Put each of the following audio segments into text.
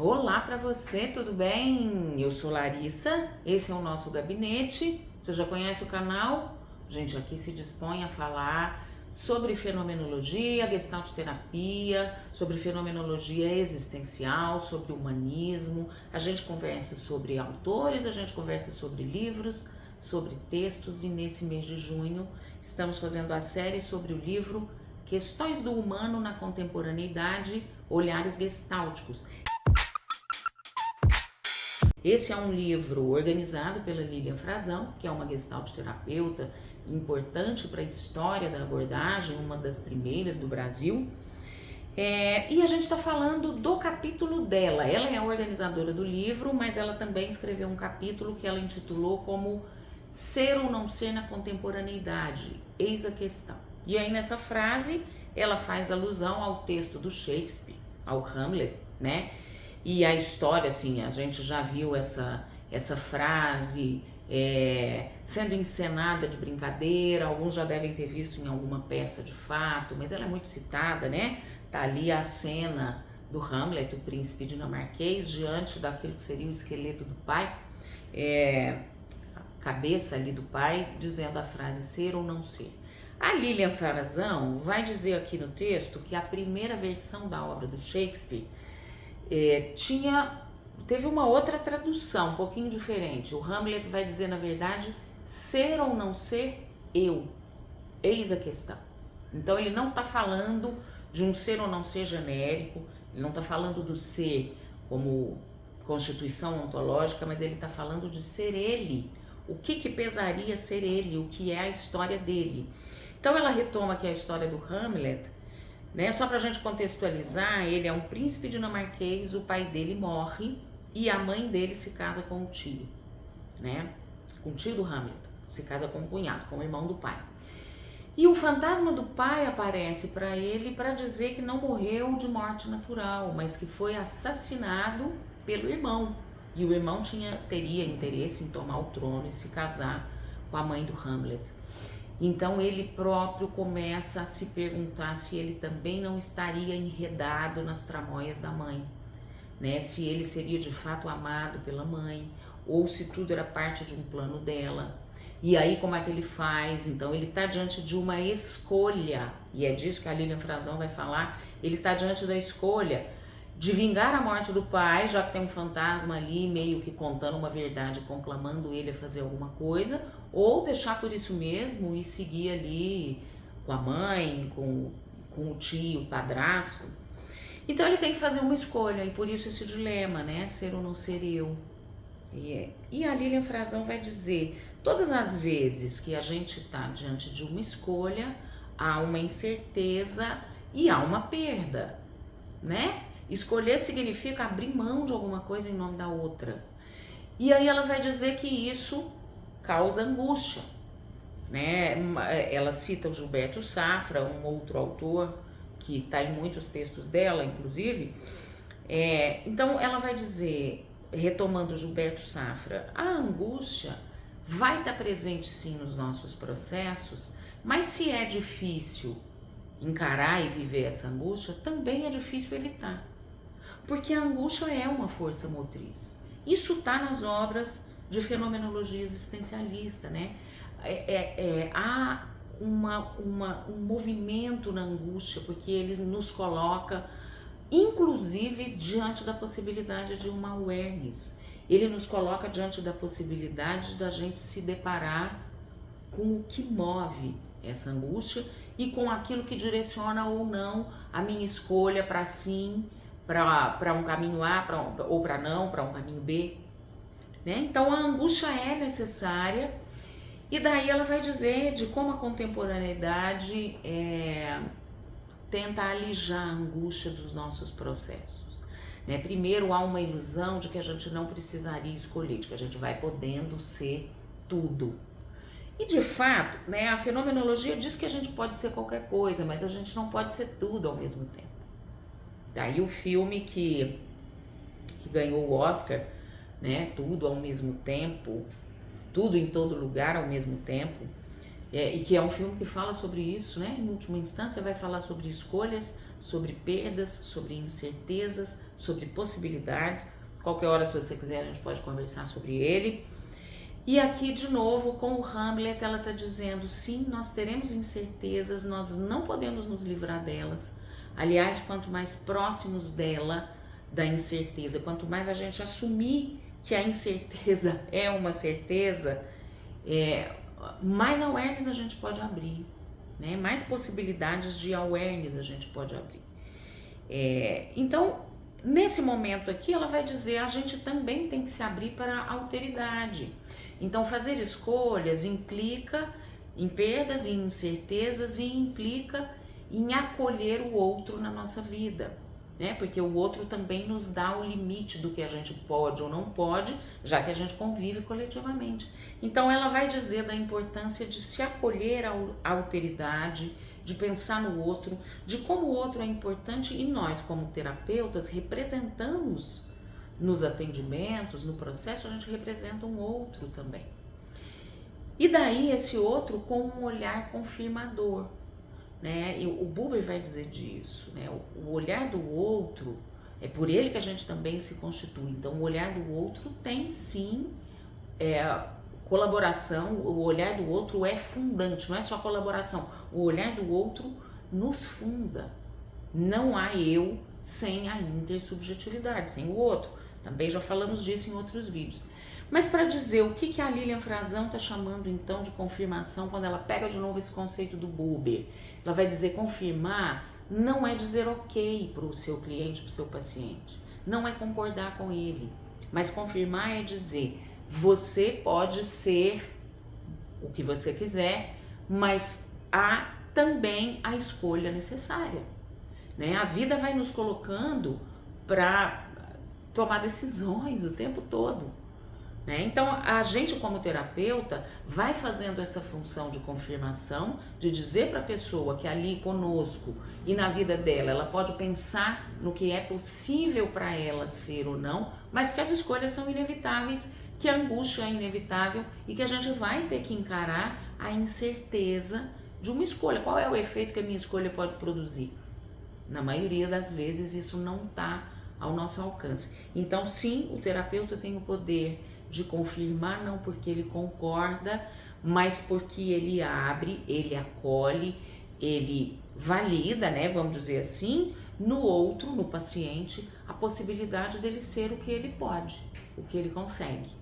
Olá para você, tudo bem? Eu sou Larissa, esse é o nosso gabinete. Você já conhece o canal? A gente aqui se dispõe a falar sobre fenomenologia, gestalt terapia, sobre fenomenologia existencial, sobre humanismo. A gente conversa sobre autores, a gente conversa sobre livros, sobre textos, e nesse mês de junho estamos fazendo a série sobre o livro Questões do Humano na Contemporaneidade, Olhares Gestálticos. Esse é um livro organizado pela Lilian Frazão, que é uma gestalt terapeuta importante para a história da abordagem, uma das primeiras do Brasil. E a gente está falando do capítulo dela. Ela é a organizadora do livro, mas ela também escreveu um capítulo que ela intitulou como Ser ou Não Ser na Contemporaneidade, eis a questão. E aí nessa frase ela faz alusão ao texto do Shakespeare, ao Hamlet, né? E a história, assim, a gente já viu essa frase sendo encenada de brincadeira, alguns já devem ter visto em alguma peça de fato, mas ela é muito citada, né? Tá ali a cena do Hamlet, o príncipe dinamarquês, diante daquilo que seria o esqueleto do pai, a cabeça ali do pai, dizendo a frase ser ou não ser. A Lilian Frazão vai dizer aqui no texto que a primeira versão da obra do Shakespeare teve uma outra tradução, um pouquinho diferente. O Hamlet vai dizer, na verdade, ser ou não ser eu, eis a questão. Então ele não está falando de um ser ou não ser genérico, ele não está falando do ser como constituição ontológica, mas ele está falando de ser ele. O que pesaria ser ele, o que é a história dele. Então ela retoma aqui a história do Hamlet, né? Só para a gente contextualizar, ele é um príncipe dinamarquês, o pai dele morre e a mãe dele se casa com o tio, né? Com o tio do Hamlet, se casa com o cunhado, com o irmão do pai. E o fantasma do pai aparece para ele para dizer que não morreu de morte natural, mas que foi assassinado pelo irmão. E o irmão teria interesse em tomar o trono e se casar com a mãe do Hamlet. Então ele próprio começa a se perguntar se ele também não estaria enredado nas tramóias da mãe, né? Se ele seria de fato amado pela mãe, ou se tudo era parte de um plano dela. E aí como é que ele faz? Então ele está diante de uma escolha, e é disso que a Lilian Frazão vai falar. Ele está diante da escolha de vingar a morte do pai, já que tem um fantasma ali meio que contando uma verdade, conclamando ele a fazer alguma coisa, ou deixar por isso mesmo e seguir ali com a mãe, com o tio, o padrasto. Então ele tem que fazer uma escolha, e por isso esse dilema, né? Ser ou não ser eu. E a Lilian Frazão vai dizer, todas as vezes que a gente está diante de uma escolha, há uma incerteza e há uma perda, né? Escolher significa abrir mão de alguma coisa em nome da outra. E aí ela vai dizer que isso causa angústia, né? Ela cita o Gilberto Safra, um outro autor que está em muitos textos dela, inclusive. Então ela vai dizer, retomando o Gilberto Safra, a angústia vai estar presente sim nos nossos processos, mas se é difícil encarar e viver essa angústia, também é difícil evitar. Porque a angústia é uma força motriz. Isso está nas obras de fenomenologia existencialista, né? Há um movimento na angústia, porque ele nos coloca, inclusive, diante da possibilidade de uma awareness. Ele nos coloca diante da possibilidade da gente se deparar com o que move essa angústia e com aquilo que direciona ou não a minha escolha para sim, para um caminho A, ou para não, para um caminho B, né? Então a angústia é necessária, e daí ela vai dizer de como a contemporaneidade tenta alijar a angústia dos nossos processos, né? Primeiro há uma ilusão de que a gente não precisaria escolher, de que a gente vai podendo ser tudo. E de fato, né, a fenomenologia diz que a gente pode ser qualquer coisa, mas a gente não pode ser tudo ao mesmo tempo. Daí o filme que ganhou o Oscar, né, Tudo ao Mesmo Tempo, Tudo em Todo Lugar ao Mesmo Tempo, e que é um filme que fala sobre isso, né, em última instância vai falar sobre escolhas sobre perdas, sobre incertezas, sobre possibilidades. Qualquer hora, se você quiser, a gente pode conversar sobre ele. E aqui, de novo, com o Hamlet, ela está dizendo, sim, nós teremos incertezas, nós não podemos nos livrar delas. Aliás, quanto mais próximos dela, da incerteza, quanto mais a gente assumir que a incerteza é uma certeza, mais awareness a gente pode abrir, né? Mais possibilidades de awareness a gente pode abrir. Então, nesse momento aqui, ela vai dizer, a gente também tem que se abrir para a alteridade. Então, fazer escolhas implica em perdas e incertezas e implica em acolher o outro na nossa vida, né? Porque o outro também nos dá o limite do que a gente pode ou não pode, já que a gente convive coletivamente. Então, ela vai dizer da importância de se acolher à alteridade, de pensar no outro, de como o outro é importante e nós, como terapeutas, representamos nos atendimentos, no processo, a gente representa um outro também. E daí esse outro com um olhar confirmador, né? E o Buber vai dizer disso, né? O olhar do outro, é por ele que a gente também se constitui. Então o olhar do outro tem sim colaboração, o olhar do outro é fundante, não é só colaboração. O olhar do outro nos funda. Não há eu sem a intersubjetividade, sem o outro. Também já falamos disso em outros vídeos. Mas para dizer o que a Lilian Frazão está chamando então de confirmação, quando ela pega de novo esse conceito do Buber, ela vai dizer confirmar não é dizer ok para o seu cliente, para o seu paciente, não é concordar com ele, mas confirmar é dizer você pode ser o que você quiser, mas há também a escolha necessária, né? A vida vai nos colocando para tomar decisões o tempo todo, né? Então a gente como terapeuta vai fazendo essa função de confirmação, de dizer para a pessoa que ali conosco e na vida dela ela pode pensar no que é possível para ela ser ou não, mas que as escolhas são inevitáveis, que a angústia é inevitável e que a gente vai ter que encarar a incerteza de uma escolha. Qual é o efeito que a minha escolha pode produzir? Na maioria das vezes isso não está ao nosso alcance. Então sim, o terapeuta tem o poder de confirmar, não porque ele concorda, mas porque ele abre, ele acolhe, ele valida, né, vamos dizer assim, no outro, no paciente, a possibilidade dele ser o que ele pode, o que ele consegue.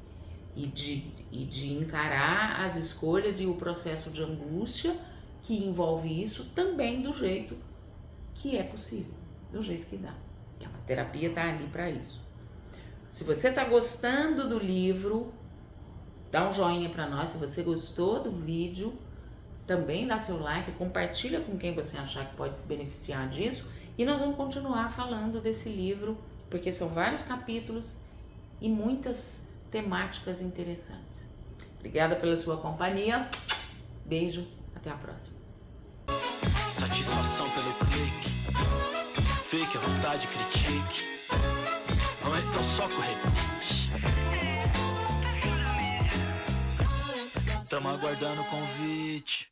E de encarar as escolhas e o processo de angústia que envolve isso também do jeito que é possível, do jeito que dá. A terapia está ali para isso. Se você está gostando do livro, dá um joinha para nós. Se você gostou do vídeo, também dá seu like, compartilha com quem você achar que pode se beneficiar disso. E nós vamos continuar falando desse livro, porque são vários capítulos e muitas temáticas interessantes. Obrigada pela sua companhia. Beijo, até a próxima. Satisfação pelo clique, fake à vontade, critique. Não é tão só com repeat. Tamo aguardando o convite.